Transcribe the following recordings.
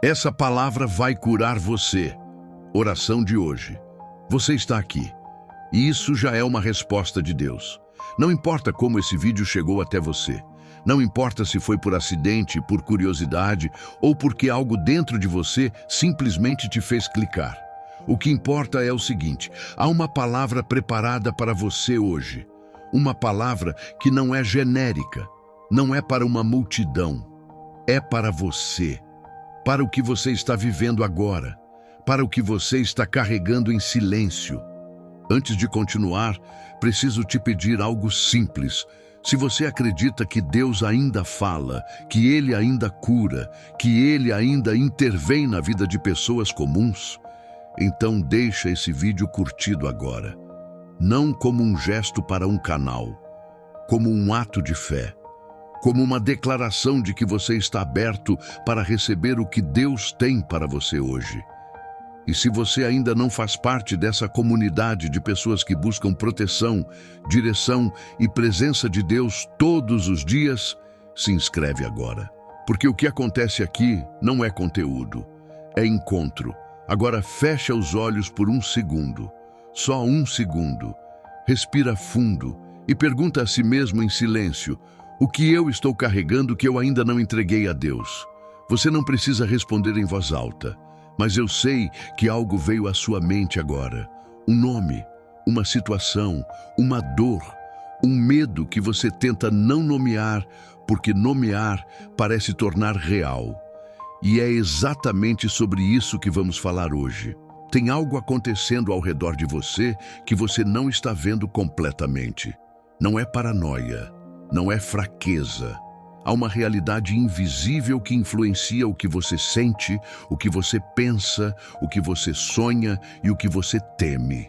Essa palavra vai curar você. Oração de hoje. Você está aqui. E isso já é uma resposta de Deus. Não importa como esse vídeo chegou até você. Não importa se foi por acidente, por curiosidade ou porque algo dentro de você simplesmente te fez clicar. O que importa é o seguinte: há uma palavra preparada para você hoje. Uma palavra que não é genérica, não é para uma multidão. É para você. Para o que você está vivendo agora. Para o que você está carregando em silêncio. Antes de continuar, preciso te pedir algo simples. Se você acredita que Deus ainda fala, que Ele ainda cura, que Ele ainda intervém na vida de pessoas comuns, então deixa esse vídeo curtido agora. Não como um gesto para um canal, como um ato de fé, como uma declaração de que você está aberto para receber o que Deus tem para você hoje. E se você ainda não faz parte dessa comunidade de pessoas que buscam proteção, direção e presença de Deus todos os dias, se inscreve agora. Porque o que acontece aqui não é conteúdo, é encontro. Agora fecha os olhos por um segundo, só um segundo. Respira fundo e pergunta a si mesmo em silêncio: o que eu estou carregando que eu ainda não entreguei a Deus? Você não precisa responder em voz alta. Mas eu sei que algo veio à sua mente agora. Um nome, uma situação, uma dor, um medo que você tenta não nomear, porque nomear parece tornar real. E é exatamente sobre isso que vamos falar hoje. Tem algo acontecendo ao redor de você que você não está vendo completamente. Não é paranoia, não é fraqueza. Há uma realidade invisível que influencia o que você sente, o que você pensa, o que você sonha e o que você teme.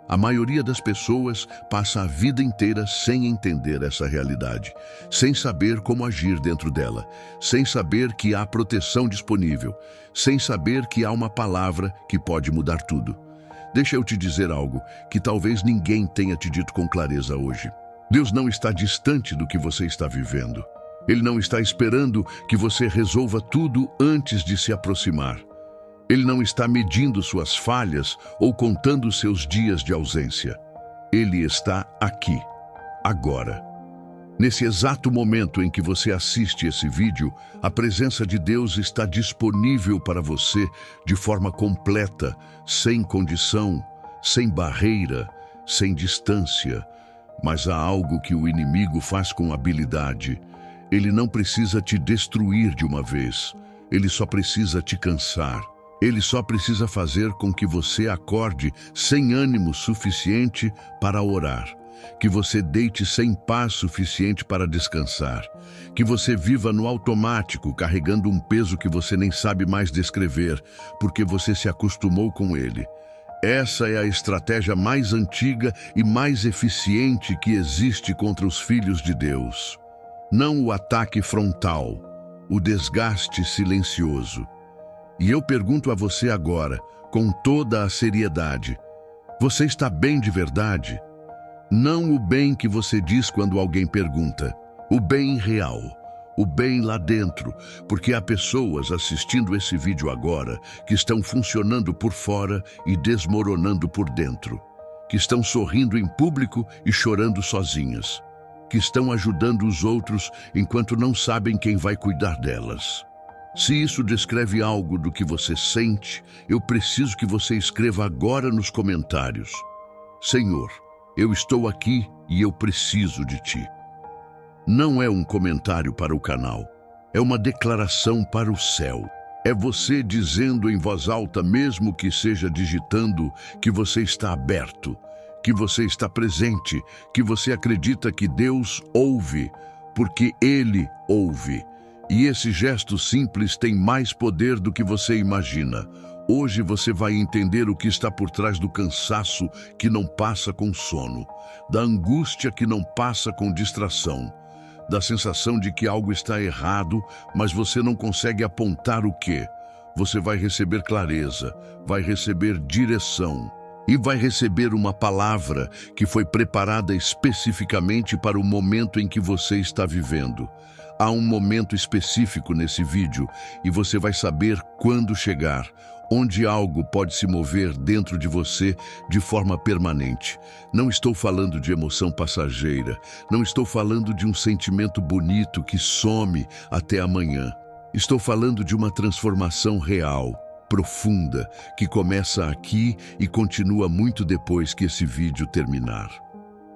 A maioria das pessoas passa a vida inteira sem entender essa realidade, sem saber como agir dentro dela, sem saber que há proteção disponível, sem saber que há uma palavra que pode mudar tudo. Deixa eu te dizer algo que talvez ninguém tenha te dito com clareza hoje. Deus não está distante do que você está vivendo. Ele não está esperando que você resolva tudo antes de se aproximar. Ele não está medindo suas falhas ou contando seus dias de ausência. Ele está aqui, agora. Nesse exato momento em que você assiste esse vídeo, a presença de Deus está disponível para você de forma completa, sem condição, sem barreira, sem distância. Mas há algo que o inimigo faz com habilidade. Ele não precisa te destruir de uma vez. Ele só precisa te cansar. Ele só precisa fazer com que você acorde sem ânimo suficiente para orar. Que você deite sem paz suficiente para descansar. Que você viva no automático, carregando um peso que você nem sabe mais descrever, porque você se acostumou com ele. Essa é a estratégia mais antiga e mais eficiente que existe contra os filhos de Deus. Não o ataque frontal, o desgaste silencioso. E eu pergunto a você agora, com toda a seriedade: você está bem de verdade? Não o bem que você diz quando alguém pergunta, o bem real, o bem lá dentro, porque há pessoas assistindo esse vídeo agora que estão funcionando por fora e desmoronando por dentro, que estão sorrindo em público e chorando sozinhas, que estão ajudando os outros enquanto não sabem quem vai cuidar delas. Se isso descreve algo do que você sente, eu preciso que você escreva agora nos comentários: Senhor, eu estou aqui e eu preciso de Ti. Não é um comentário para o canal, é uma declaração para o céu. É você dizendo em voz alta, mesmo que seja digitando, que você está aberto, que você está presente, que você acredita que Deus ouve, porque Ele ouve. E esse gesto simples tem mais poder do que você imagina. Hoje você vai entender o que está por trás do cansaço que não passa com sono, da angústia que não passa com distração, da sensação de que algo está errado, mas você não consegue apontar o quê. Você vai receber clareza, vai receber direção. E vai receber uma palavra que foi preparada especificamente para o momento em que você está vivendo. Há um momento específico nesse vídeo e você vai saber quando chegar, onde algo pode se mover dentro de você de forma permanente. Não estou falando de emoção passageira, não estou falando de um sentimento bonito que some até amanhã. Estou falando de uma transformação real, profunda, que começa aqui e continua muito depois que esse vídeo terminar.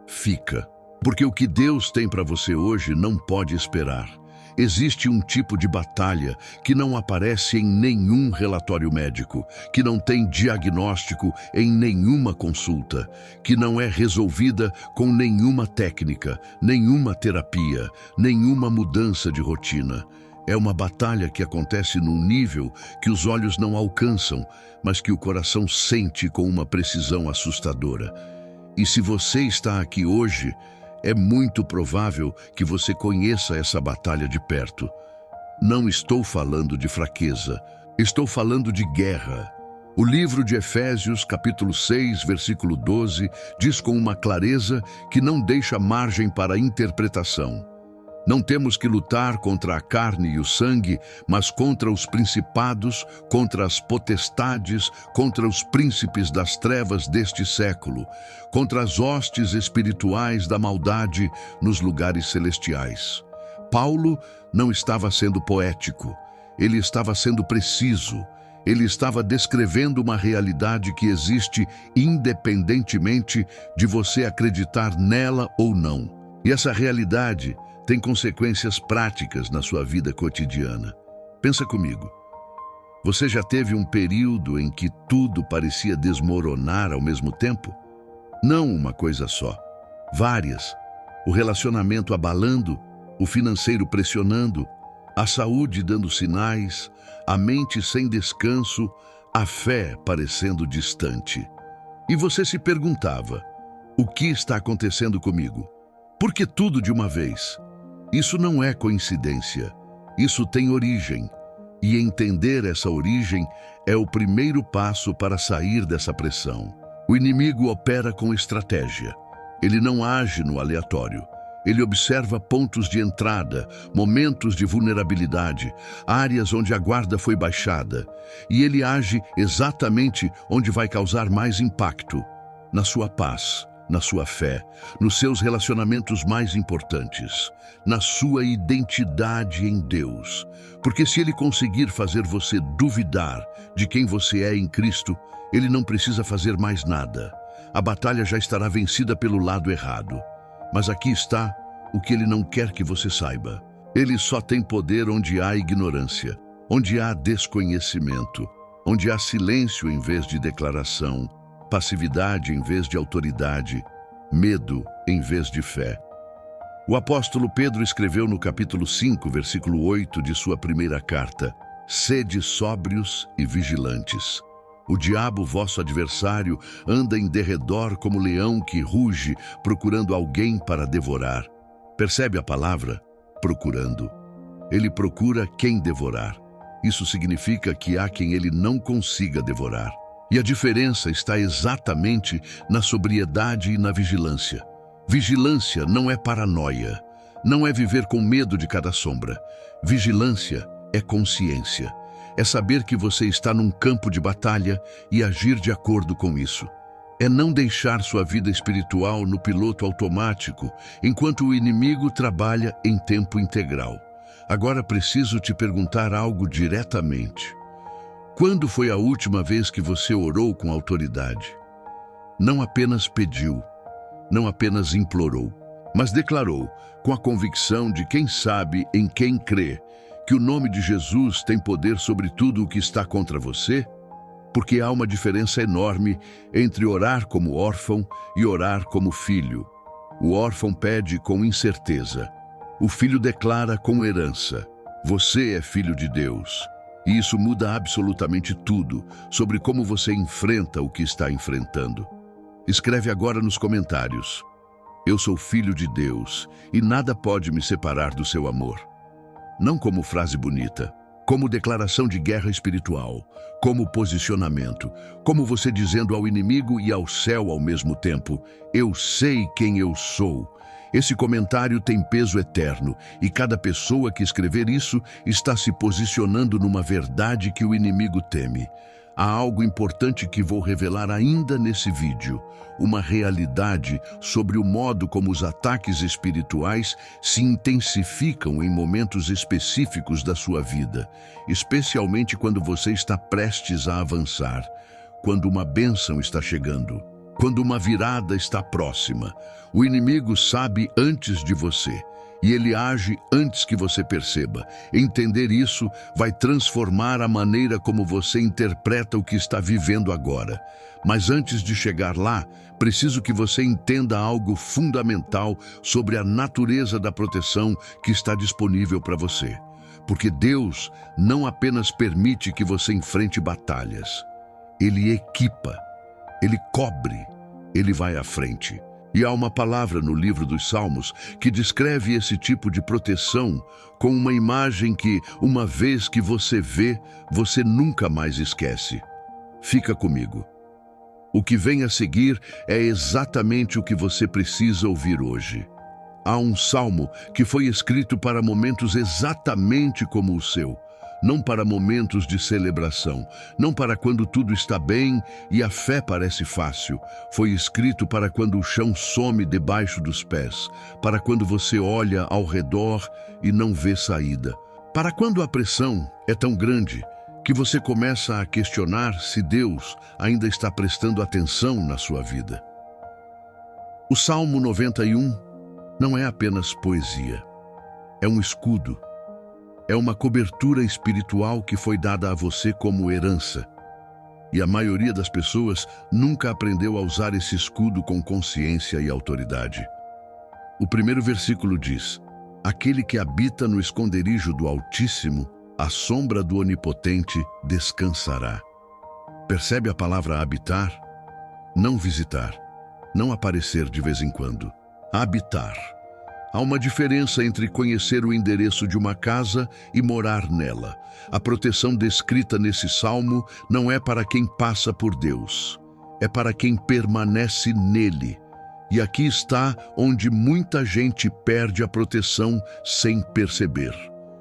Fica, porque o que Deus tem para você hoje não pode esperar. Existe um tipo de batalha que não aparece em nenhum relatório médico, que não tem diagnóstico em nenhuma consulta, que não é resolvida com nenhuma técnica, nenhuma terapia, nenhuma mudança de rotina. É uma batalha que acontece num nível que os olhos não alcançam, mas que o coração sente com uma precisão assustadora. E se você está aqui hoje, é muito provável que você conheça essa batalha de perto. Não estou falando de fraqueza, estou falando de guerra. O livro de Efésios, capítulo 6, versículo 12, diz com uma clareza que não deixa margem para interpretação. Não temos que lutar contra a carne e o sangue, mas contra os principados, contra as potestades, contra os príncipes das trevas deste século, contra as hostes espirituais da maldade nos lugares celestiais. Paulo não estava sendo poético, ele estava sendo preciso. Ele estava descrevendo uma realidade que existe independentemente de você acreditar nela ou não. E essa realidade tem consequências práticas na sua vida cotidiana. Pensa comigo. Você já teve um período em que tudo parecia desmoronar ao mesmo tempo? Não uma coisa só. Várias. O relacionamento abalando, o financeiro pressionando, a saúde dando sinais, a mente sem descanso, a fé parecendo distante. E você se perguntava, o que está acontecendo comigo? Por que tudo de uma vez? Isso não é coincidência, isso tem origem. E entender essa origem é o primeiro passo para sair dessa pressão. O inimigo opera com estratégia. Ele não age no aleatório. Ele observa pontos de entrada, momentos de vulnerabilidade, áreas onde a guarda foi baixada. E ele age exatamente onde vai causar mais impacto, na sua paz, na sua fé, nos seus relacionamentos mais importantes, na sua identidade em Deus. Porque se ele conseguir fazer você duvidar de quem você é em Cristo, ele não precisa fazer mais nada. A batalha já estará vencida pelo lado errado. Mas aqui está o que ele não quer que você saiba. Ele só tem poder onde há ignorância, onde há desconhecimento, onde há silêncio em vez de declaração, passividade em vez de autoridade, medo em vez de fé. O apóstolo Pedro escreveu no capítulo 5, versículo 8 de sua primeira carta: sede sóbrios e vigilantes. O diabo, vosso adversário, anda em derredor como leão que ruge, procurando alguém para devorar. Percebe a palavra? Procurando. Ele procura quem devorar. Isso significa que há quem ele não consiga devorar. E a diferença está exatamente na sobriedade e na vigilância. Vigilância não é paranoia, não é viver com medo de cada sombra. Vigilância é consciência. É saber que você está num campo de batalha e agir de acordo com isso. É não deixar sua vida espiritual no piloto automático, enquanto o inimigo trabalha em tempo integral. Agora preciso te perguntar algo diretamente. Quando foi a última vez que você orou com autoridade? Não apenas pediu, não apenas implorou, mas declarou, com a convicção de quem sabe em quem crê, que o nome de Jesus tem poder sobre tudo o que está contra você? Porque há uma diferença enorme entre orar como órfão e orar como filho. O órfão pede com incerteza. O filho declara com herança. Você é filho de Deus. E isso muda absolutamente tudo sobre como você enfrenta o que está enfrentando. Escreve agora nos comentários: eu sou filho de Deus e nada pode me separar do seu amor. Não como frase bonita, como declaração de guerra espiritual, como posicionamento, como você dizendo ao inimigo e ao céu ao mesmo tempo: eu sei quem eu sou. Esse comentário tem peso eterno e cada pessoa que escrever isso está se posicionando numa verdade que o inimigo teme. Há algo importante que vou revelar ainda nesse vídeo, uma realidade sobre o modo como os ataques espirituais se intensificam em momentos específicos da sua vida, especialmente quando você está prestes a avançar, quando uma bênção está chegando, quando uma virada está próxima. O inimigo sabe antes de você. E ele age antes que você perceba. Entender isso vai transformar a maneira como você interpreta o que está vivendo agora. Mas antes de chegar lá, preciso que você entenda algo fundamental sobre a natureza da proteção que está disponível para você. Porque Deus não apenas permite que você enfrente batalhas. Ele equipa, Ele cobre, Ele vai à frente. E há uma palavra no livro dos Salmos que descreve esse tipo de proteção com uma imagem que, uma vez que você vê, você nunca mais esquece. Fica comigo. O que vem a seguir é exatamente o que você precisa ouvir hoje. Há um salmo que foi escrito para momentos exatamente como o seu. Não para momentos de celebração, não para quando tudo está bem e a fé parece fácil. Foi escrito para quando o chão some debaixo dos pés, para quando você olha ao redor e não vê saída, para quando a pressão é tão grande que você começa a questionar se Deus ainda está prestando atenção na sua vida. O Salmo 91 não é apenas poesia, é um escudo. É uma cobertura espiritual que foi dada a você como herança. E a maioria das pessoas nunca aprendeu a usar esse escudo com consciência e autoridade. O primeiro versículo diz: aquele que habita no esconderijo do Altíssimo, à sombra do Onipotente, descansará. Percebe a palavra habitar? Não visitar, não aparecer de vez em quando. Habitar. Há uma diferença entre conhecer o endereço de uma casa e morar nela. A proteção descrita nesse salmo não é para quem passa por Deus, é para quem permanece nele. E aqui está onde muita gente perde a proteção sem perceber.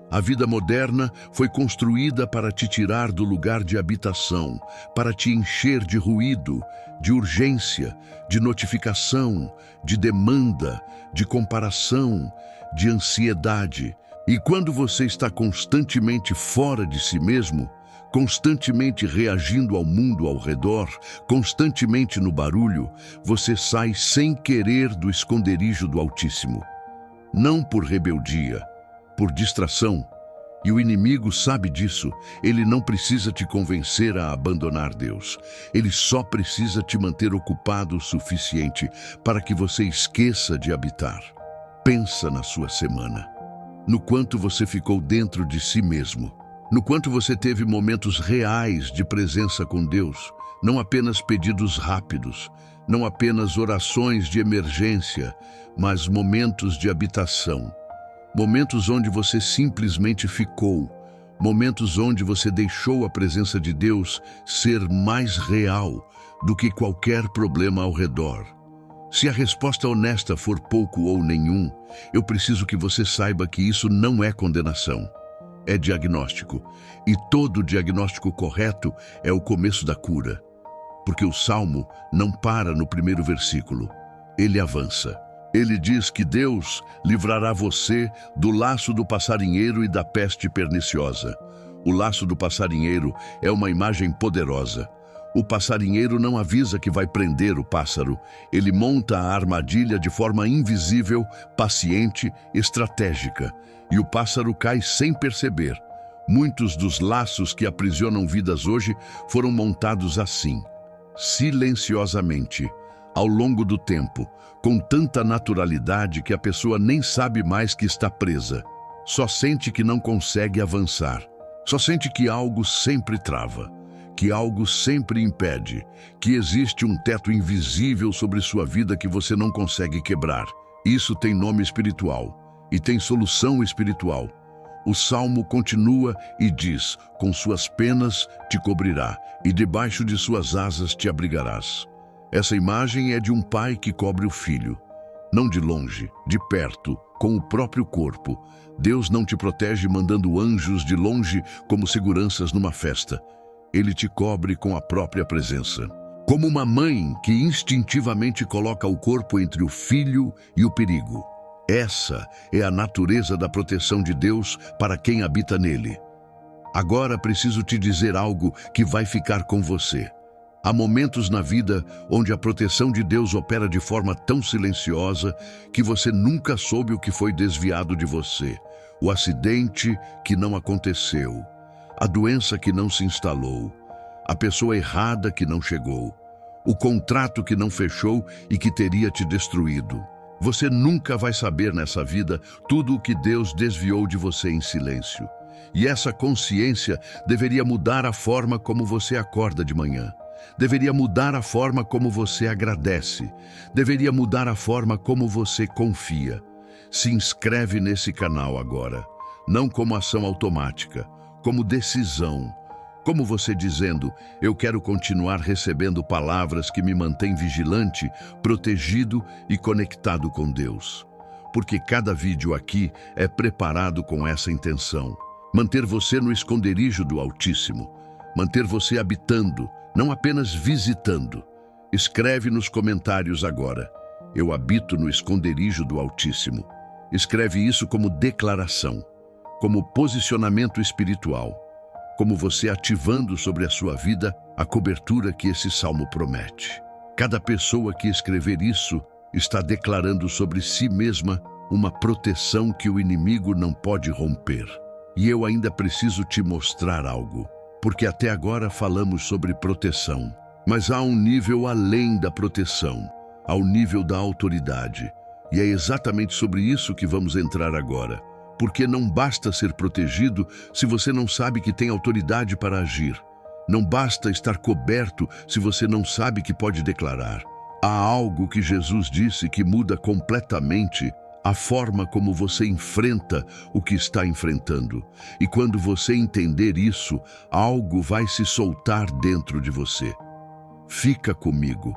A vida moderna foi construída para te tirar do lugar de habitação, para te encher de ruído, de urgência, de notificação, de demanda, de comparação, de ansiedade. E quando você está constantemente fora de si mesmo, constantemente reagindo ao mundo ao redor, constantemente no barulho, você sai sem querer do esconderijo do Altíssimo. Não por rebeldia, por distração. E o inimigo sabe disso. Ele não precisa te convencer a abandonar Deus. Ele só precisa te manter ocupado o suficiente para que você esqueça de habitar. Pensa na sua semana, no quanto você ficou dentro de si mesmo, no quanto você teve momentos reais de presença com Deus, não apenas pedidos rápidos, não apenas orações de emergência, mas momentos de habitação. Momentos onde você simplesmente ficou, momentos onde você deixou a presença de Deus ser mais real do que qualquer problema ao redor. Se a resposta honesta for pouco ou nenhum, eu preciso que você saiba que isso não é condenação, é diagnóstico. E todo diagnóstico correto é o começo da cura, porque o Salmo não para no primeiro versículo, ele avança. Ele diz que Deus livrará você do laço do passarinheiro e da peste perniciosa. O laço do passarinheiro é uma imagem poderosa. O passarinheiro não avisa que vai prender o pássaro. Ele monta a armadilha de forma invisível, paciente, estratégica. E o pássaro cai sem perceber. Muitos dos laços que aprisionam vidas hoje foram montados assim, silenciosamente, ao longo do tempo, com tanta naturalidade que a pessoa nem sabe mais que está presa. Só sente que não consegue avançar. Só sente que algo sempre trava, que algo sempre impede, que existe um teto invisível sobre sua vida que você não consegue quebrar. Isso tem nome espiritual e tem solução espiritual. O salmo continua e diz: com suas penas te cobrirá, e debaixo de suas asas te abrigarás. Essa imagem é de um pai que cobre o filho. Não de longe, de perto, com o próprio corpo. Deus não te protege mandando anjos de longe como seguranças numa festa. Ele te cobre com a própria presença. Como uma mãe que instintivamente coloca o corpo entre o filho e o perigo. Essa é a natureza da proteção de Deus para quem habita nele. Agora preciso te dizer algo que vai ficar com você. Há momentos na vida onde a proteção de Deus opera de forma tão silenciosa que você nunca soube o que foi desviado de você. O acidente que não aconteceu, a doença que não se instalou, a pessoa errada que não chegou, o contrato que não fechou e que teria te destruído. Você nunca vai saber nessa vida tudo o que Deus desviou de você em silêncio. E essa consciência deveria mudar a forma como você acorda de manhã. Deveria mudar a forma como você agradece. Deveria mudar a forma como você confia. Se inscreve nesse canal agora, não como ação automática, como decisão. Como você dizendo: eu quero continuar recebendo palavras que me mantêm vigilante, protegido e conectado com Deus. Porque cada vídeo aqui é preparado com essa intenção. Manter você no esconderijo do Altíssimo. Manter você habitando, não apenas visitando. Escreve nos comentários agora: eu habito no esconderijo do Altíssimo. Escreve isso como declaração, como posicionamento espiritual, como você ativando sobre a sua vida a cobertura que esse salmo promete. Cada pessoa que escrever isso está declarando sobre si mesma uma proteção que o inimigo não pode romper. E eu ainda preciso te mostrar algo, porque até agora falamos sobre proteção, mas há um nível além da proteção, ao nível da autoridade. E é exatamente sobre isso que vamos entrar agora. Porque não basta ser protegido se você não sabe que tem autoridade para agir. Não basta estar coberto se você não sabe que pode declarar. Há algo que Jesus disse que muda completamente a forma como você enfrenta o que está enfrentando. E quando você entender isso, algo vai se soltar dentro de você. Fica comigo.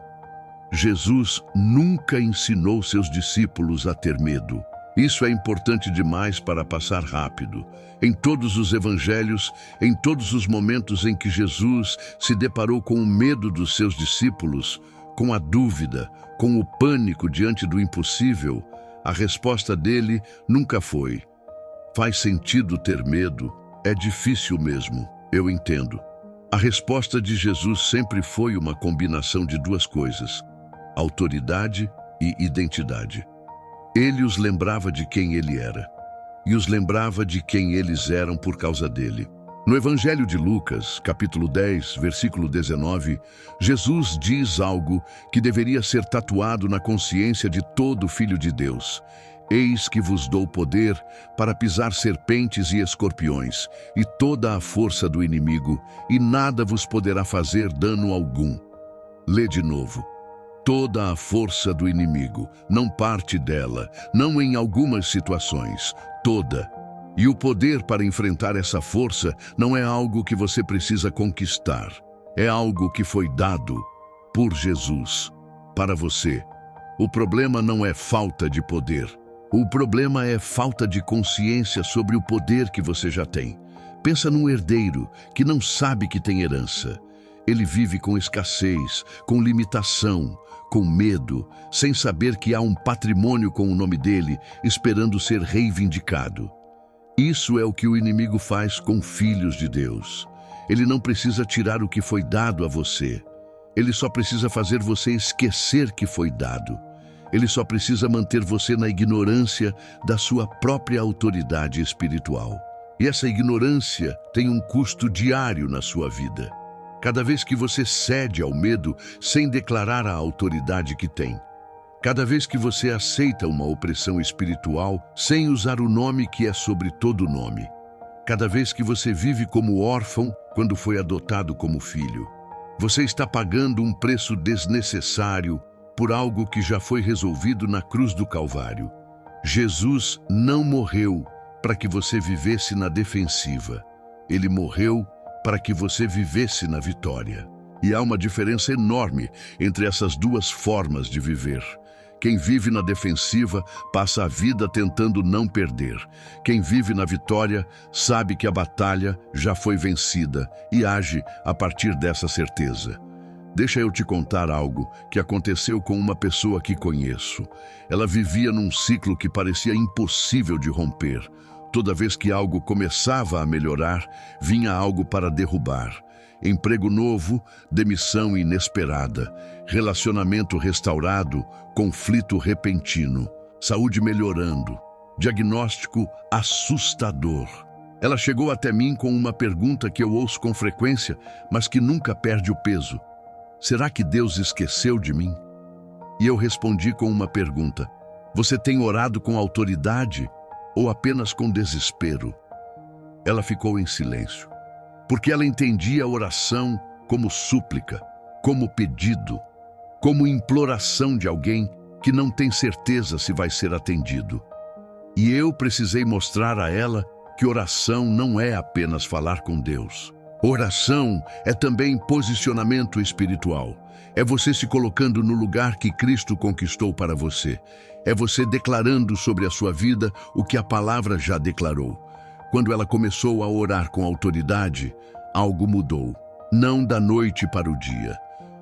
Jesus nunca ensinou seus discípulos a ter medo. Isso é importante demais para passar rápido. Em todos os evangelhos, em todos os momentos em que Jesus se deparou com o medo dos seus discípulos, com a dúvida, com o pânico diante do impossível, a resposta dele nunca foi: faz sentido ter medo, é difícil mesmo, eu entendo. A resposta de Jesus sempre foi uma combinação de duas coisas: autoridade e identidade. Ele os lembrava de quem ele era, e os lembrava de quem eles eram por causa dele. No Evangelho de Lucas, capítulo 10, versículo 19, Jesus diz algo que deveria ser tatuado na consciência de todo filho de Deus. Eis que vos dou poder para pisar serpentes e escorpiões, e toda a força do inimigo, e nada vos poderá fazer dano algum. Lê de novo. Toda a força do inimigo, não parte dela, não em algumas situações, toda. E o poder para enfrentar essa força não é algo que você precisa conquistar, é algo que foi dado por Jesus para você. O problema não é falta de poder, o problema é falta de consciência sobre o poder que você já tem. Pensa num herdeiro que não sabe que tem herança. Ele vive com escassez, com limitação, com medo, sem saber que há um patrimônio com o nome dele, esperando ser reivindicado. Isso é o que o inimigo faz com filhos de Deus. Ele não precisa tirar o que foi dado a você. Ele só precisa fazer você esquecer que foi dado. Ele só precisa manter você na ignorância da sua própria autoridade espiritual. E essa ignorância tem um custo diário na sua vida. Cada vez que você cede ao medo sem declarar a autoridade que tem. Cada vez que você aceita uma opressão espiritual sem usar o nome que é sobre todo nome. Cada vez que você vive como órfão quando foi adotado como filho. Você está pagando um preço desnecessário por algo que já foi resolvido na cruz do Calvário. Jesus não morreu para que você vivesse na defensiva. Ele morreu para que você vivesse na vitória. E há uma diferença enorme entre essas duas formas de viver. Quem vive na defensiva passa a vida tentando não perder. Quem vive na vitória sabe que a batalha já foi vencida e age a partir dessa certeza. Deixa eu te contar algo que aconteceu com uma pessoa que conheço. Ela vivia num ciclo que parecia impossível de romper. Toda vez que algo começava a melhorar, vinha algo para derrubar. Emprego novo, demissão inesperada, relacionamento restaurado, conflito repentino, saúde melhorando, diagnóstico assustador. Ela chegou até mim com uma pergunta que eu ouço com frequência, mas que nunca perde o peso. Será que Deus esqueceu de mim? E eu respondi com uma pergunta: você tem orado com autoridade ou apenas com desespero? Ela ficou em silêncio, porque ela entendia a oração como súplica, como pedido, como imploração de alguém que não tem certeza se vai ser atendido. E eu precisei mostrar a ela que oração não é apenas falar com Deus. Oração é também posicionamento espiritual. É você se colocando no lugar que Cristo conquistou para você. É você declarando sobre a sua vida o que a palavra já declarou. Quando ela começou a orar com autoridade, algo mudou. Não da noite para o dia,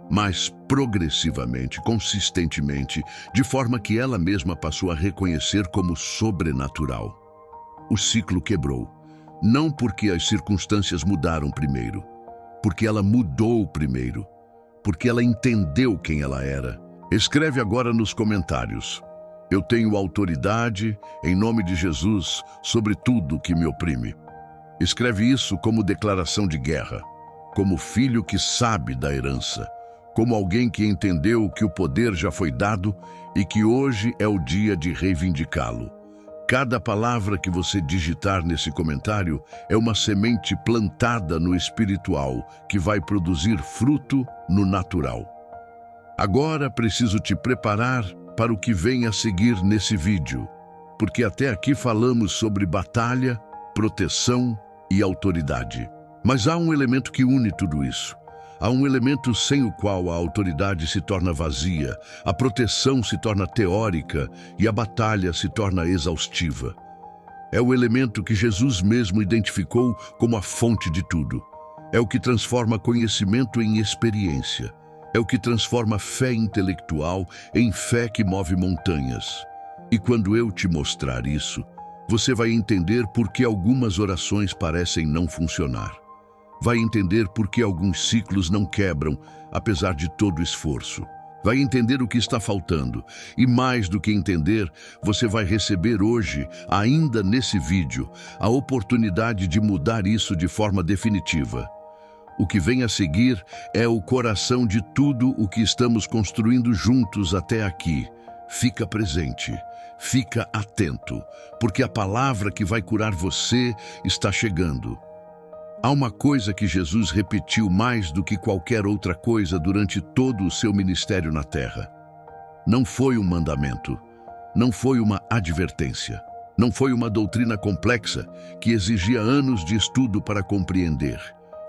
mas progressivamente, consistentemente, de forma que ela mesma passou a reconhecer como sobrenatural. O ciclo quebrou. Não porque as circunstâncias mudaram primeiro, porque ela mudou primeiro, porque ela entendeu quem ela era. Escreve agora nos comentários: eu tenho autoridade, em nome de Jesus, sobre tudo que me oprime. Escreve isso como declaração de guerra, como filho que sabe da herança, como alguém que entendeu que o poder já foi dado e que hoje é o dia de reivindicá-lo. Cada palavra que você digitar nesse comentário é uma semente plantada no espiritual que vai produzir fruto no natural. Agora preciso te preparar para o que vem a seguir nesse vídeo, porque até aqui falamos sobre batalha, proteção e autoridade. Mas há um elemento que une tudo isso. Há um elemento sem o qual a autoridade se torna vazia, a proteção se torna teórica e a batalha se torna exaustiva. É o elemento que Jesus mesmo identificou como a fonte de tudo. É o que transforma conhecimento em experiência. É o que transforma fé intelectual em fé que move montanhas. E quando eu te mostrar isso, você vai entender por que algumas orações parecem não funcionar. Vai entender por que alguns ciclos não quebram, apesar de todo o esforço. Vai entender o que está faltando. E mais do que entender, você vai receber hoje, ainda nesse vídeo, a oportunidade de mudar isso de forma definitiva. O que vem a seguir é o coração de tudo o que estamos construindo juntos até aqui. Fica presente, fica atento, porque a palavra que vai curar você está chegando. Há uma coisa que Jesus repetiu mais do que qualquer outra coisa durante todo o seu ministério na terra. Não foi um mandamento, não foi uma advertência, não foi uma doutrina complexa que exigia anos de estudo para compreender.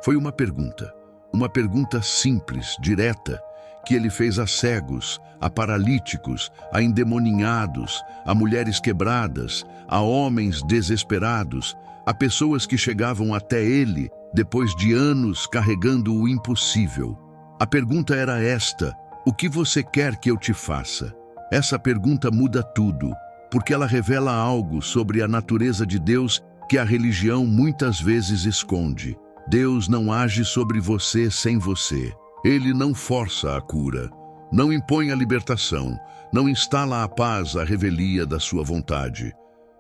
Foi uma pergunta simples, direta, que ele fez a cegos, a paralíticos, a endemoninhados, a mulheres quebradas, a homens desesperados, a pessoas que chegavam até ele depois de anos carregando o impossível. A pergunta era esta: o que você quer que eu te faça? Essa pergunta muda tudo, porque ela revela algo sobre a natureza de Deus que a religião muitas vezes esconde. Deus não age sobre você sem você. Ele não força a cura, não impõe a libertação, não instala a paz à revelia da sua vontade.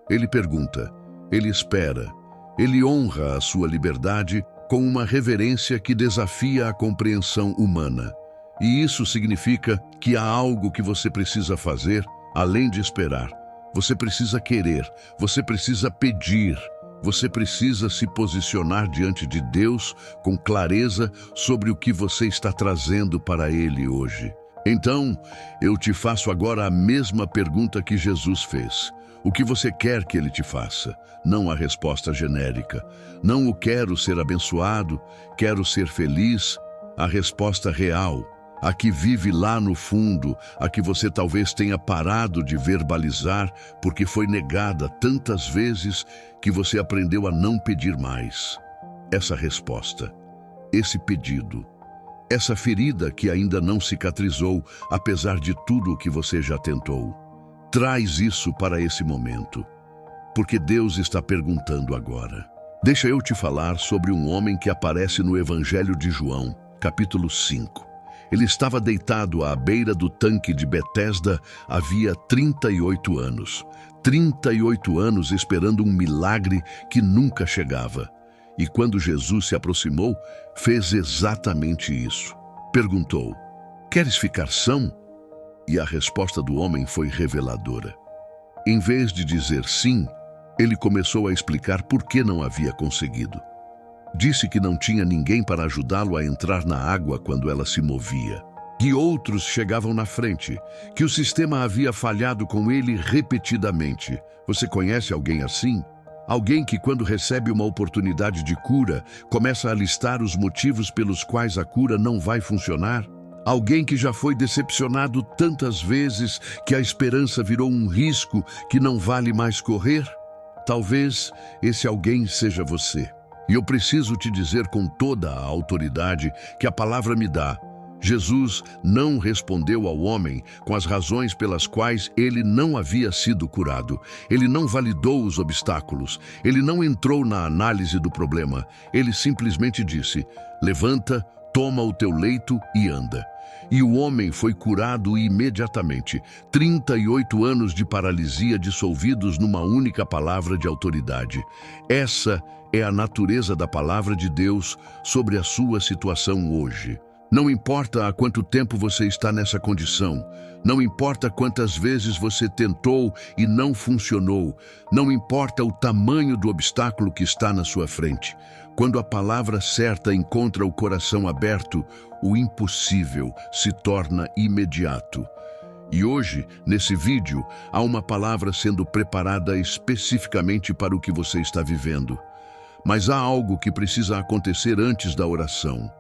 Ele pergunta, ele espera, ele honra a sua liberdade com uma reverência que desafia a compreensão humana. E isso significa que há algo que você precisa fazer, além de esperar. Você precisa querer, você precisa pedir, você precisa se posicionar diante de Deus com clareza sobre o que você está trazendo para Ele hoje. Então, eu te faço agora a mesma pergunta que Jesus fez. O que você quer que ele te faça, não a resposta genérica. Não o quero ser abençoado, quero ser feliz. A resposta real, a que vive lá no fundo, a que você talvez tenha parado de verbalizar porque foi negada tantas vezes que você aprendeu a não pedir mais. Essa resposta, esse pedido, essa ferida que ainda não cicatrizou, apesar de tudo o que você já tentou. Traz isso para esse momento, porque Deus está perguntando agora. Deixa eu te falar sobre um homem que aparece no Evangelho de João, capítulo 5. Ele estava deitado à beira do tanque de Betesda havia 38 anos. 38 anos esperando um milagre que nunca chegava. E quando Jesus se aproximou, fez exatamente isso. Perguntou: "Queres ficar são?" E a resposta do homem foi reveladora. Em vez de dizer sim, ele começou a explicar por que não havia conseguido. Disse que não tinha ninguém para ajudá-lo a entrar na água quando ela se movia. Que outros chegavam na frente, que o sistema havia falhado com ele repetidamente. Você conhece alguém assim? Alguém que, quando recebe uma oportunidade de cura, começa a listar os motivos pelos quais a cura não vai funcionar? Alguém que já foi decepcionado tantas vezes que a esperança virou um risco que não vale mais correr? Talvez esse alguém seja você. E eu preciso te dizer com toda a autoridade que a palavra me dá. Jesus não respondeu ao homem com as razões pelas quais ele não havia sido curado. Ele não validou os obstáculos. Ele não entrou na análise do problema. Ele simplesmente disse: "Levanta, toma o teu leito e anda." E o homem foi curado imediatamente. 38 anos de paralisia dissolvidos numa única palavra de autoridade. Essa é a natureza da palavra de Deus sobre a sua situação hoje. Não importa há quanto tempo você está nessa condição, não importa quantas vezes você tentou e não funcionou, não importa o tamanho do obstáculo que está na sua frente. Quando a palavra certa encontra o coração aberto, o impossível se torna imediato. E hoje, nesse vídeo, há uma palavra sendo preparada especificamente para o que você está vivendo. Mas há algo que precisa acontecer antes da oração.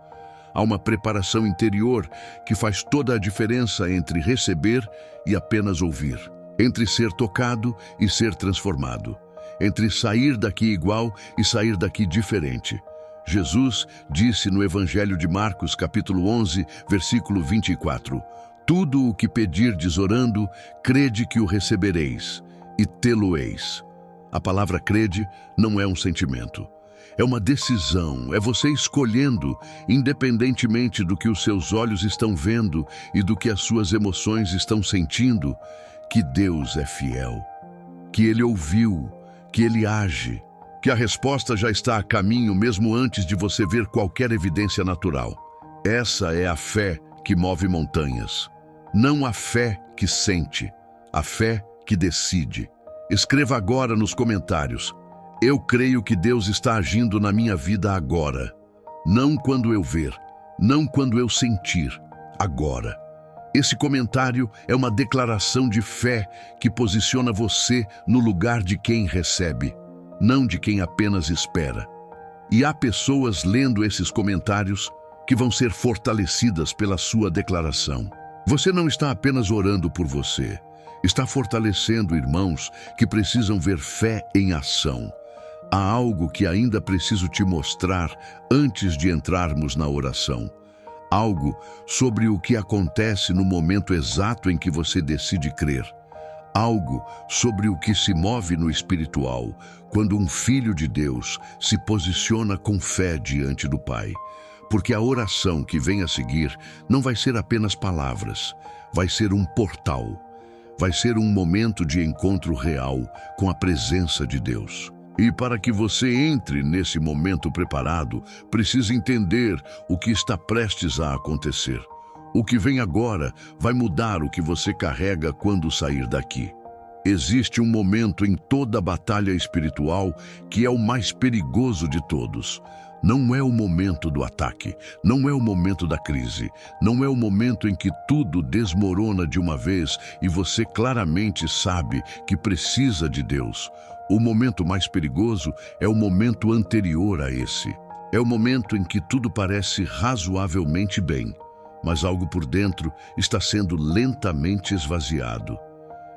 Há uma preparação interior que faz toda a diferença entre receber e apenas ouvir, entre ser tocado e ser transformado, entre sair daqui igual e sair daqui diferente. Jesus disse no Evangelho de Marcos, capítulo 11, versículo 24: "Tudo o que pedirdes orando, crede que o recebereis, e tê-lo-eis." A palavra crede não é um sentimento. É uma decisão, é você escolhendo, independentemente do que os seus olhos estão vendo e do que as suas emoções estão sentindo, que Deus é fiel, que Ele ouviu, que Ele age, que a resposta já está a caminho mesmo antes de você ver qualquer evidência natural. Essa é a fé que move montanhas. Não a fé que sente, a fé que decide. Escreva agora nos comentários: "Eu creio que Deus está agindo na minha vida agora. Não quando eu ver, não quando eu sentir, agora." Esse comentário é uma declaração de fé que posiciona você no lugar de quem recebe, não de quem apenas espera. E há pessoas lendo esses comentários que vão ser fortalecidas pela sua declaração. Você não está apenas orando por você, está fortalecendo irmãos que precisam ver fé em ação. Há algo que ainda preciso te mostrar antes de entrarmos na oração. Algo sobre o que acontece no momento exato em que você decide crer. Algo sobre o que se move no espiritual quando um filho de Deus se posiciona com fé diante do Pai. Porque a oração que vem a seguir não vai ser apenas palavras, vai ser um portal. Vai ser um momento de encontro real com a presença de Deus. E para que você entre nesse momento preparado, precisa entender o que está prestes a acontecer. O que vem agora vai mudar o que você carrega quando sair daqui. Existe um momento em toda a batalha espiritual que é o mais perigoso de todos. Não é o momento do ataque, não é o momento da crise, não é o momento em que tudo desmorona de uma vez e você claramente sabe que precisa de Deus. O momento mais perigoso é o momento anterior a esse. É o momento em que tudo parece razoavelmente bem, mas algo por dentro está sendo lentamente esvaziado.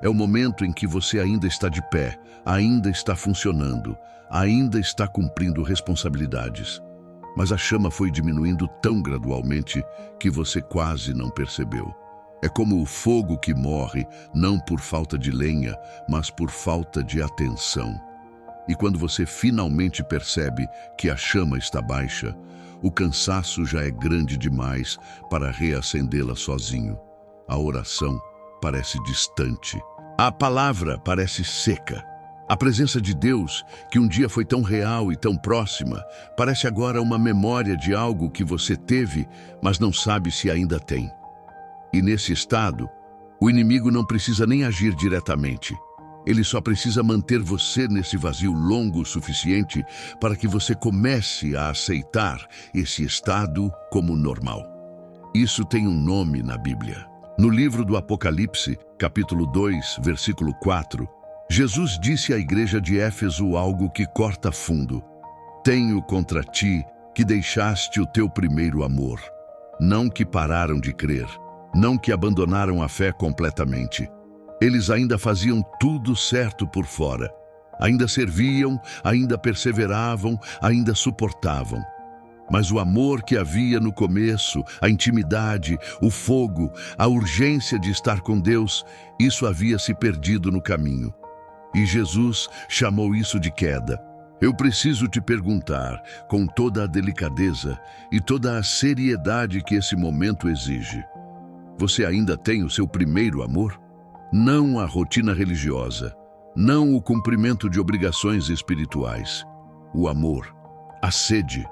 É o momento em que você ainda está de pé, ainda está funcionando, ainda está cumprindo responsabilidades. Mas a chama foi diminuindo tão gradualmente que você quase não percebeu. É como o fogo que morre, não por falta de lenha, mas por falta de atenção. E quando você finalmente percebe que a chama está baixa, o cansaço já é grande demais para reacendê-la sozinho. A oração parece distante. A palavra parece seca. A presença de Deus, que um dia foi tão real e tão próxima, parece agora uma memória de algo que você teve, mas não sabe se ainda tem. E nesse estado, o inimigo não precisa nem agir diretamente. Ele só precisa manter você nesse vazio longo o suficiente para que você comece a aceitar esse estado como normal. Isso tem um nome na Bíblia. No livro do Apocalipse, capítulo 2, versículo 4, Jesus disse à igreja de Éfeso algo que corta fundo. Tenho contra ti que deixaste o teu primeiro amor. Não que pararam de crer, não que abandonaram a fé completamente. Eles ainda faziam tudo certo por fora. Ainda serviam, ainda perseveravam, ainda suportavam. Mas o amor que havia no começo, a intimidade, o fogo, a urgência de estar com Deus, isso havia se perdido no caminho. E Jesus chamou isso de queda. Eu preciso te perguntar, com toda a delicadeza e toda a seriedade que esse momento exige: você ainda tem o seu primeiro amor? Não a rotina religiosa, não o cumprimento de obrigações espirituais. O amor, a sede,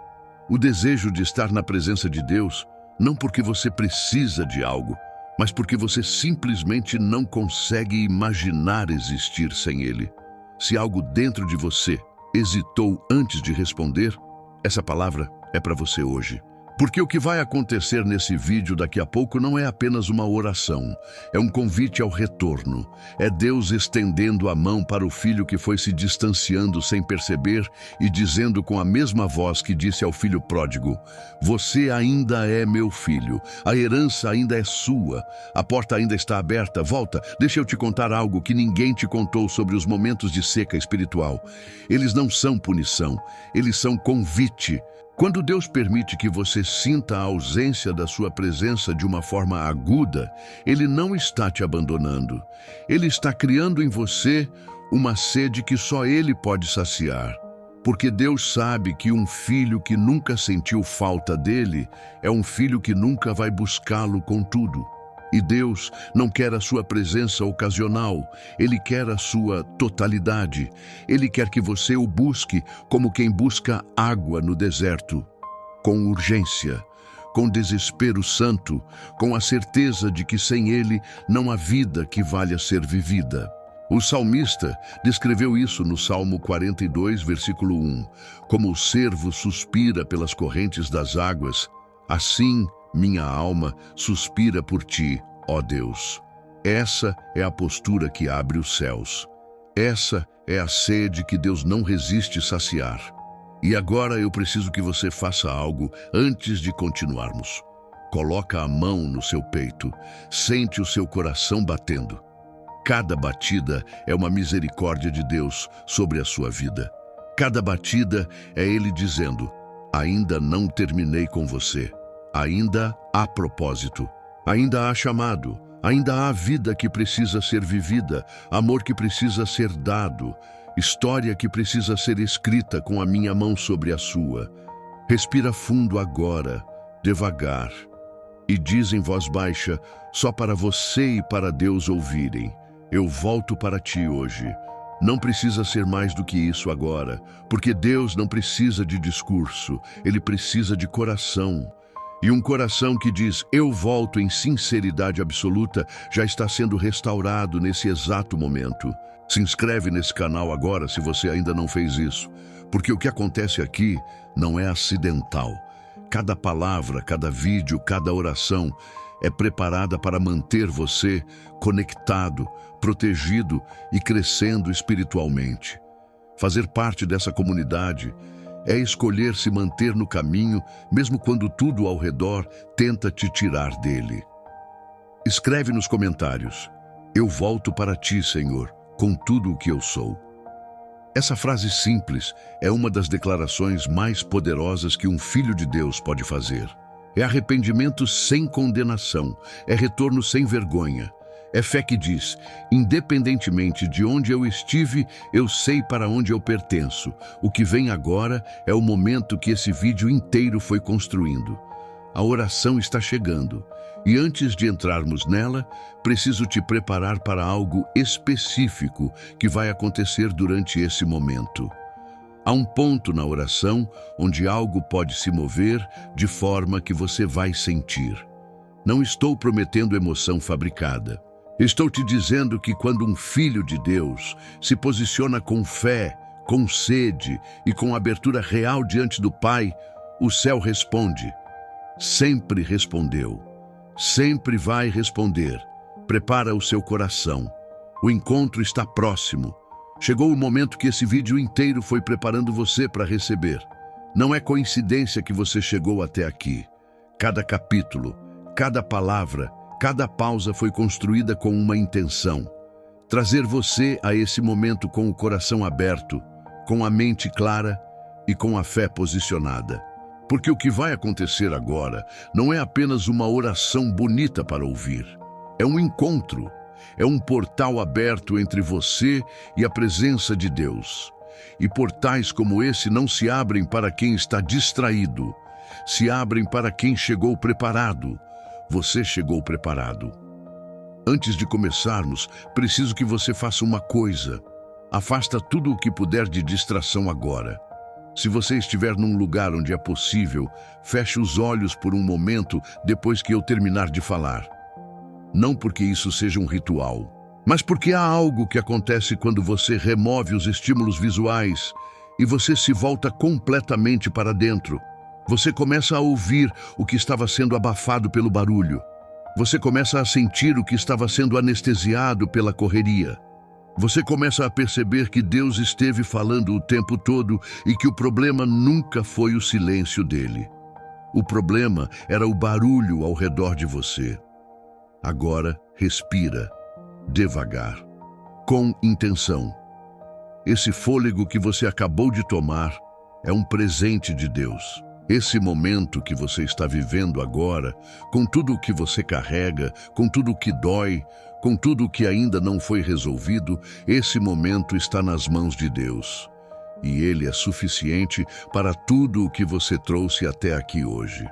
o desejo de estar na presença de Deus, não porque você precisa de algo, mas porque você simplesmente não consegue imaginar existir sem Ele. Se algo dentro de você hesitou antes de responder, essa palavra é para você hoje. Porque o que vai acontecer nesse vídeo daqui a pouco não é apenas uma oração, é um convite ao retorno. É Deus estendendo a mão para o filho que foi se distanciando sem perceber e dizendo com a mesma voz que disse ao filho pródigo: você ainda é meu filho, a herança ainda é sua, a porta ainda está aberta, volta, deixa eu te contar algo que ninguém te contou sobre os momentos de seca espiritual. Eles não são punição, eles são convite. Quando Deus permite que você sinta a ausência da sua presença de uma forma aguda, Ele não está te abandonando. Ele está criando em você uma sede que só Ele pode saciar. Porque Deus sabe que um filho que nunca sentiu falta dele é um filho que nunca vai buscá-lo com tudo. E Deus não quer a sua presença ocasional, Ele quer a sua totalidade. Ele quer que você o busque como quem busca água no deserto, com urgência, com desespero santo, com a certeza de que sem Ele não há vida que valha ser vivida. O salmista descreveu isso no Salmo 42, versículo 1. Como o cervo suspira pelas correntes das águas, assim minha alma suspira por ti, ó Deus. Essa é a postura que abre os céus. Essa é a sede que Deus não resiste saciar. E agora eu preciso que você faça algo antes de continuarmos. Coloca a mão no seu peito, sente o seu coração batendo. Cada batida é uma misericórdia de Deus sobre a sua vida. Cada batida é Ele dizendo: ainda não terminei com você. Ainda há propósito, ainda há chamado, ainda há vida que precisa ser vivida, amor que precisa ser dado, história que precisa ser escrita com a minha mão sobre a sua. Respira fundo agora, devagar, e diz em voz baixa, só para você e para Deus ouvirem: eu volto para ti hoje. Não precisa ser mais do que isso agora, porque Deus não precisa de discurso, Ele precisa de coração. E um coração que diz, eu volto em sinceridade absoluta, já está sendo restaurado nesse exato momento. Se inscreve nesse canal agora se você ainda não fez isso, Porque o que acontece aqui não é acidental. Cada palavra, cada vídeo, cada oração é preparada para manter você conectado, protegido e crescendo espiritualmente. Fazer parte dessa comunidade é escolher se manter no caminho, mesmo quando tudo ao redor tenta te tirar dele. Escreve nos comentários: "Eu volto para ti, Senhor, com tudo o que eu sou." Essa frase simples é uma das declarações mais poderosas que um filho de Deus pode fazer. É arrependimento sem condenação, é retorno sem vergonha. É fé que diz: independentemente de onde eu estive, eu sei para onde eu pertenço. O que vem agora é o momento que esse vídeo inteiro foi construindo. A oração está chegando. E antes de entrarmos nela, preciso te preparar para algo específico que vai acontecer durante esse momento. Há um ponto na oração onde algo pode se mover de forma que você vai sentir. Não estou prometendo emoção fabricada. Estou te dizendo que quando um filho de Deus se posiciona com fé, com sede e com abertura real diante do Pai, o céu responde. Sempre respondeu. Sempre vai responder. Prepara o seu coração. O encontro está próximo. Chegou o momento que esse vídeo inteiro foi preparando você para receber. Não é coincidência que você chegou até aqui. Cada capítulo, cada palavra, cada pausa foi construída com uma intenção. Trazer você a esse momento com o coração aberto, com a mente clara e com a fé posicionada. Porque o que vai acontecer agora não é apenas uma oração bonita para ouvir. É um encontro, é um portal aberto entre você e a presença de Deus. E portais como esse não se abrem para quem está distraído, se abrem para quem chegou preparado. Você chegou preparado. Antes de começarmos, preciso que você faça uma coisa. Afasta tudo o que puder de distração agora. Se você estiver num lugar onde é possível, feche os olhos por um momento depois que eu terminar de falar. Não porque isso seja um ritual, mas porque há algo que acontece quando você remove os estímulos visuais e você se volta completamente para dentro. Você começa a ouvir o que estava sendo abafado pelo barulho. Você começa a sentir o que estava sendo anestesiado pela correria. Você começa a perceber que Deus esteve falando o tempo todo e que o problema nunca foi o silêncio dele. O problema era o barulho ao redor de você. Agora, respira, devagar, com intenção. Esse fôlego que você acabou de tomar é um presente de Deus. Esse momento que você está vivendo agora, com tudo o que você carrega, com tudo o que dói, com tudo o que ainda não foi resolvido, esse momento está nas mãos de Deus. E Ele é suficiente para tudo o que você trouxe até aqui hoje.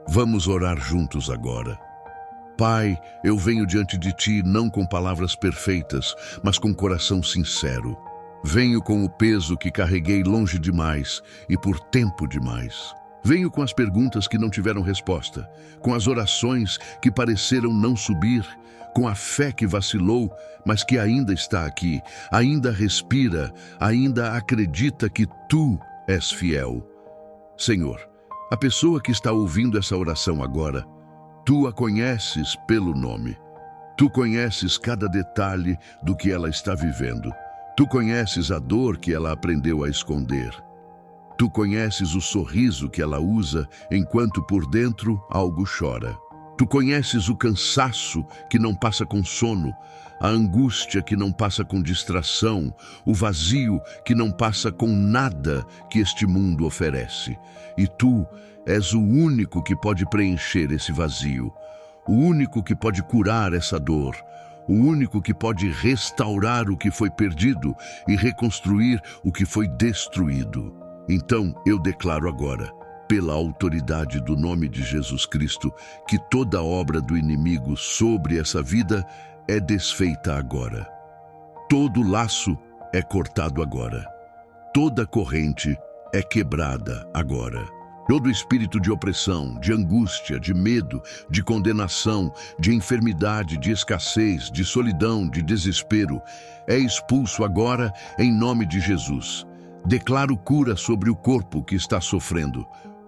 Vamos orar juntos agora. Pai, eu venho diante de Ti não com palavras perfeitas, mas com coração sincero. Venho com o peso que carreguei longe demais e por tempo demais. Venho com as perguntas que não tiveram resposta, com as orações que pareceram não subir, com a fé que vacilou, mas que ainda está aqui, ainda respira, ainda acredita que Tu és fiel. Senhor, a pessoa que está ouvindo essa oração agora, Tu a conheces pelo nome. Tu conheces cada detalhe do que ela está vivendo. Tu conheces a dor que ela aprendeu a esconder. Tu conheces o sorriso que ela usa enquanto por dentro algo chora. Tu conheces o cansaço que não passa com sono, a angústia que não passa com distração, o vazio que não passa com nada que este mundo oferece. E Tu és o único que pode preencher esse vazio, o único que pode curar essa dor, o único que pode restaurar o que foi perdido e reconstruir o que foi destruído. Então eu declaro agora, pela autoridade do nome de Jesus Cristo, que toda obra do inimigo sobre essa vida é desfeita agora. Todo laço é cortado agora. Toda corrente é quebrada agora. Todo espírito de opressão, de angústia, de medo, de condenação, de enfermidade, de escassez, de solidão, de desespero, é expulso agora em nome de Jesus. Declaro cura sobre o corpo que está sofrendo.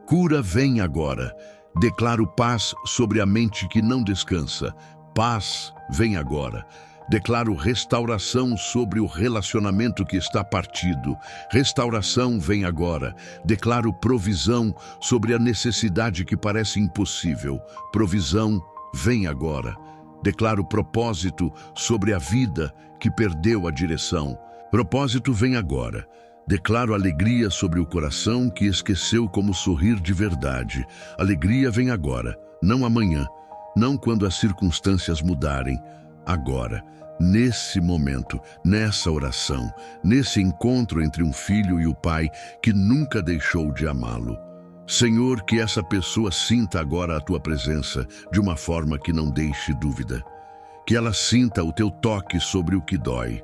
Cura vem agora. Declaro paz sobre a mente que não descansa. Paz vem agora. Declaro restauração sobre o relacionamento que está partido. Restauração vem agora. Declaro provisão sobre a necessidade que parece impossível. Provisão vem agora. Declaro propósito sobre a vida que perdeu a direção. Propósito vem agora. Declaro alegria sobre o coração que esqueceu como sorrir de verdade. Alegria vem agora, não amanhã, não quando as circunstâncias mudarem. Agora, nesse momento, nessa oração, nesse encontro entre um filho e o pai que nunca deixou de amá-lo. Senhor, que essa pessoa sinta agora a tua presença de uma forma que não deixe dúvida. Que ela sinta o teu toque sobre o que dói.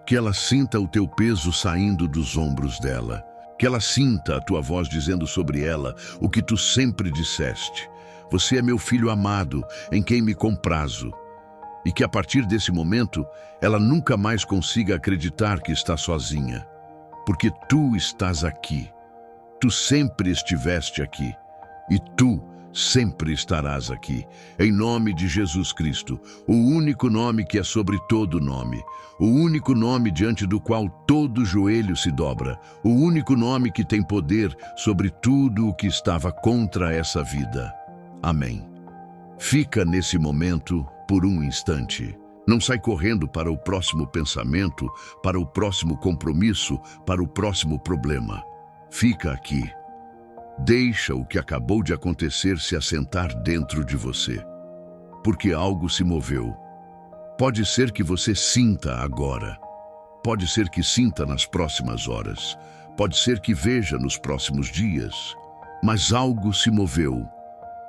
Que ela sinta o teu peso saindo dos ombros dela. Que ela sinta a tua voz dizendo sobre ela o que tu sempre disseste. Você é meu filho amado, em quem me comprazo. E que a partir desse momento, ela nunca mais consiga acreditar que está sozinha. Porque tu estás aqui. Tu sempre estiveste aqui. E tu sempre estarás aqui. Em nome de Jesus Cristo, o único nome que é sobre todo nome. O único nome diante do qual todo joelho se dobra. O único nome que tem poder sobre tudo o que estava contra essa vida. Amém. Fica nesse momento por um instante. Não sai correndo para o próximo pensamento, para o próximo compromisso, para o próximo problema. Fica aqui. Deixa o que acabou de acontecer se assentar dentro de você. Porque algo se moveu. Pode ser que você sinta agora. Pode ser que sinta nas próximas horas. Pode ser que veja nos próximos dias. Mas algo se moveu.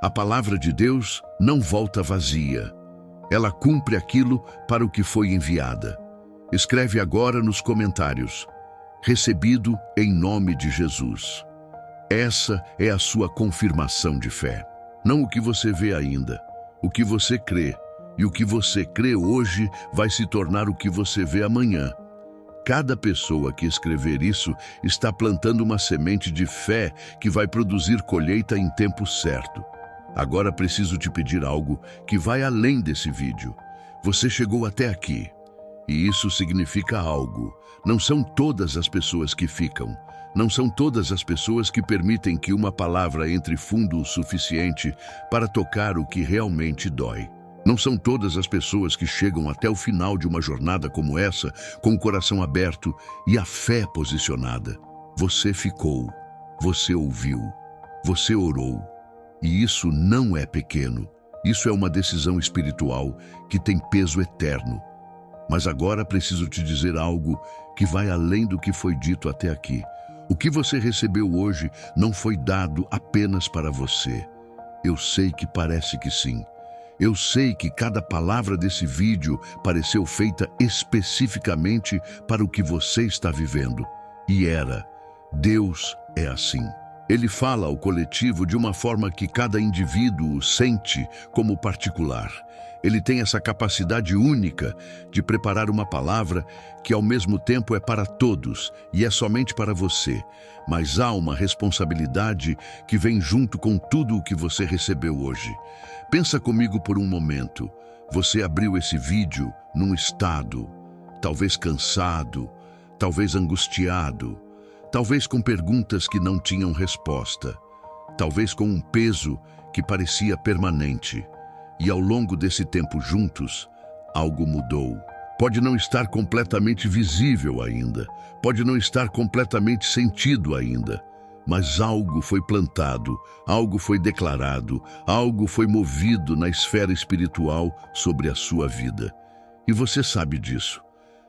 A palavra de Deus não volta vazia. Ela cumpre aquilo para o que foi enviada. Escreve agora nos comentários: recebido em nome de Jesus. Essa é a sua confirmação de fé. Não o que você vê ainda, o que você crê. E o que você crê hoje vai se tornar o que você vê amanhã. Cada pessoa que escrever isso está plantando uma semente de fé que vai produzir colheita em tempo certo. Agora preciso te pedir algo que vai além desse vídeo. Você chegou até aqui. E isso significa algo. Não são todas as pessoas que ficam. Não são todas as pessoas que permitem que uma palavra entre fundo o suficiente para tocar o que realmente dói. Não são todas as pessoas que chegam até o final de uma jornada como essa, com o coração aberto e a fé posicionada. Você ficou, você ouviu, você orou. E isso não é pequeno. Isso é uma decisão espiritual que tem peso eterno. Mas agora preciso te dizer algo que vai além do que foi dito até aqui. O que você recebeu hoje não foi dado apenas para você. Eu sei que parece que sim. Eu sei que cada palavra desse vídeo pareceu feita especificamente para o que você está vivendo. E era. Deus é assim. Ele fala ao coletivo de uma forma que cada indivíduo sente como particular. Ele tem essa capacidade única de preparar uma palavra que ao mesmo tempo é para todos e é somente para você. Mas há uma responsabilidade que vem junto com tudo o que você recebeu hoje. Pensa comigo por um momento. Você abriu esse vídeo num estado, talvez cansado, talvez angustiado, talvez com perguntas que não tinham resposta, talvez com um peso que parecia permanente. E ao longo desse tempo juntos, algo mudou. Pode não estar completamente visível ainda, pode não estar completamente sentido ainda, mas algo foi plantado, algo foi declarado, algo foi movido na esfera espiritual sobre a sua vida. E você sabe disso.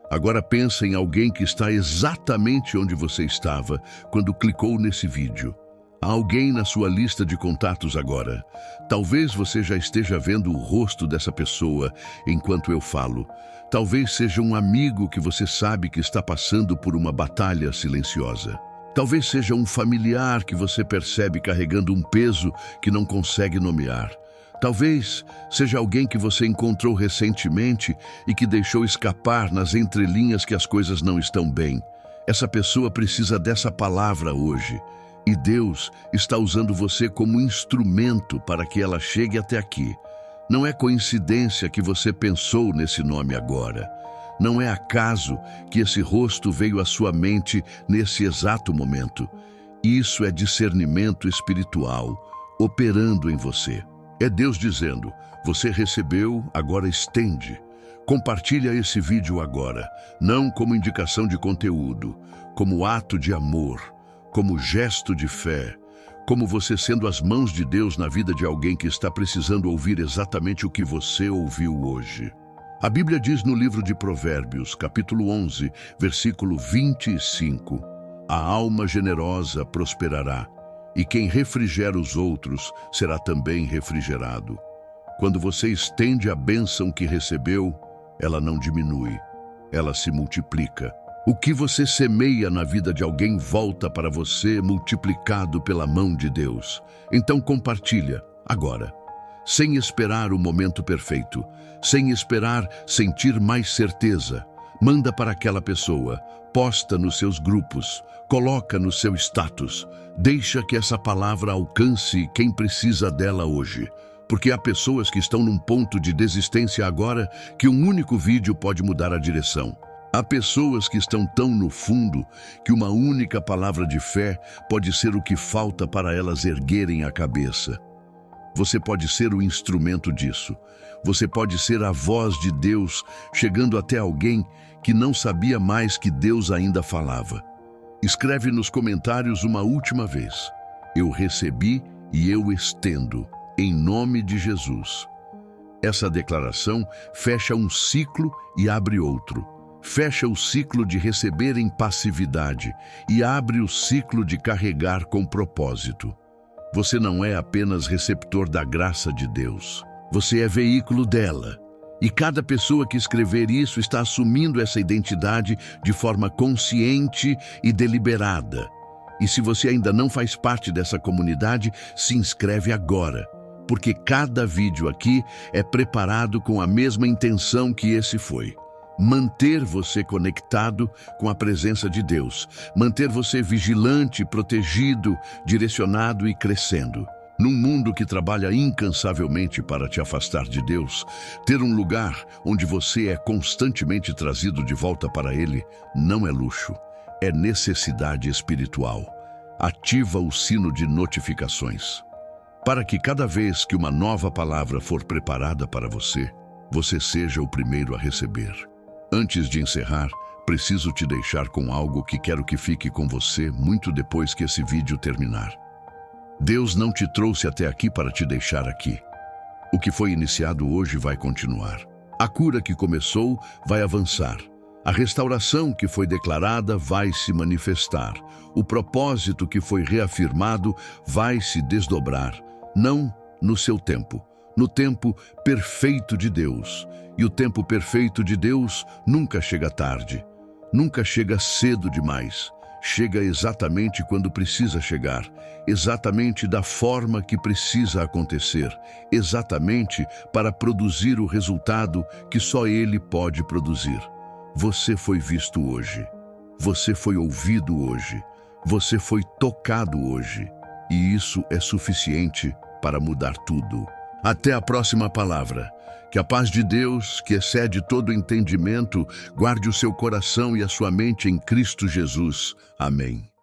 Agora pensa em alguém que está exatamente onde você estava quando clicou nesse vídeo. Há alguém na sua lista de contatos agora. Talvez você já esteja vendo o rosto dessa pessoa enquanto eu falo. Talvez seja um amigo que você sabe que está passando por uma batalha silenciosa. Talvez seja um familiar que você percebe carregando um peso que não consegue nomear. Talvez seja alguém que você encontrou recentemente e que deixou escapar nas entrelinhas que as coisas não estão bem. Essa pessoa precisa dessa palavra hoje. E Deus está usando você como instrumento para que ela chegue até aqui. Não é coincidência que você pensou nesse nome agora. Não é acaso que esse rosto veio à sua mente nesse exato momento. Isso é discernimento espiritual operando em você. É Deus dizendo: você recebeu, agora estende. Compartilha esse vídeo agora, não como indicação de conteúdo, como ato de amor, como gesto de fé, como você sendo as mãos de Deus na vida de alguém que está precisando ouvir exatamente o que você ouviu hoje. A Bíblia diz no livro de Provérbios, capítulo 11, versículo 25, a alma generosa prosperará, e quem refrigera os outros será também refrigerado. Quando você estende a bênção que recebeu, ela não diminui, ela se multiplica. O que você semeia na vida de alguém volta para você multiplicado pela mão de Deus. Então compartilha, agora, sem esperar o momento perfeito, sem esperar sentir mais certeza. Manda para aquela pessoa, posta nos seus grupos, coloca no seu status. Deixa que essa palavra alcance quem precisa dela hoje. Porque há pessoas que estão num ponto de desistência agora que um único vídeo pode mudar a direção. Há pessoas que estão tão no fundo que uma única palavra de fé pode ser o que falta para elas erguerem a cabeça. Você pode ser o instrumento disso. Você pode ser a voz de Deus chegando até alguém que não sabia mais que Deus ainda falava. Escreve nos comentários uma última vez: eu recebi e eu estendo, em nome de Jesus. Essa declaração fecha um ciclo e abre outro. Fecha o ciclo de receber em passividade e abre o ciclo de carregar com propósito. Você não é apenas receptor da graça de Deus. Você é veículo dela. E cada pessoa que escrever isso está assumindo essa identidade de forma consciente e deliberada. E se você ainda não faz parte dessa comunidade, se inscreve agora. Porque cada vídeo aqui é preparado com a mesma intenção que esse foi. Manter você conectado com a presença de Deus. Manter você vigilante, protegido, direcionado e crescendo. Num mundo que trabalha incansavelmente para te afastar de Deus, ter um lugar onde você é constantemente trazido de volta para Ele não é luxo, é necessidade espiritual. Ativa o sino de notificações, para que cada vez que uma nova palavra for preparada para você, você seja o primeiro a receber. Antes de encerrar, preciso te deixar com algo que quero que fique com você muito depois que esse vídeo terminar. Deus não te trouxe até aqui para te deixar aqui. O que foi iniciado hoje vai continuar. A cura que começou vai avançar. A restauração que foi declarada vai se manifestar. O propósito que foi reafirmado vai se desdobrar. Não no seu tempo, no tempo perfeito de Deus. E o tempo perfeito de Deus nunca chega tarde, nunca chega cedo demais. Chega exatamente quando precisa chegar, exatamente da forma que precisa acontecer, exatamente para produzir o resultado que só Ele pode produzir. Você foi visto hoje, você foi ouvido hoje, você foi tocado hoje, e isso é suficiente para mudar tudo. Até a próxima palavra. Que a paz de Deus, que excede todo entendimento, guarde o seu coração e a sua mente em Cristo Jesus. Amém.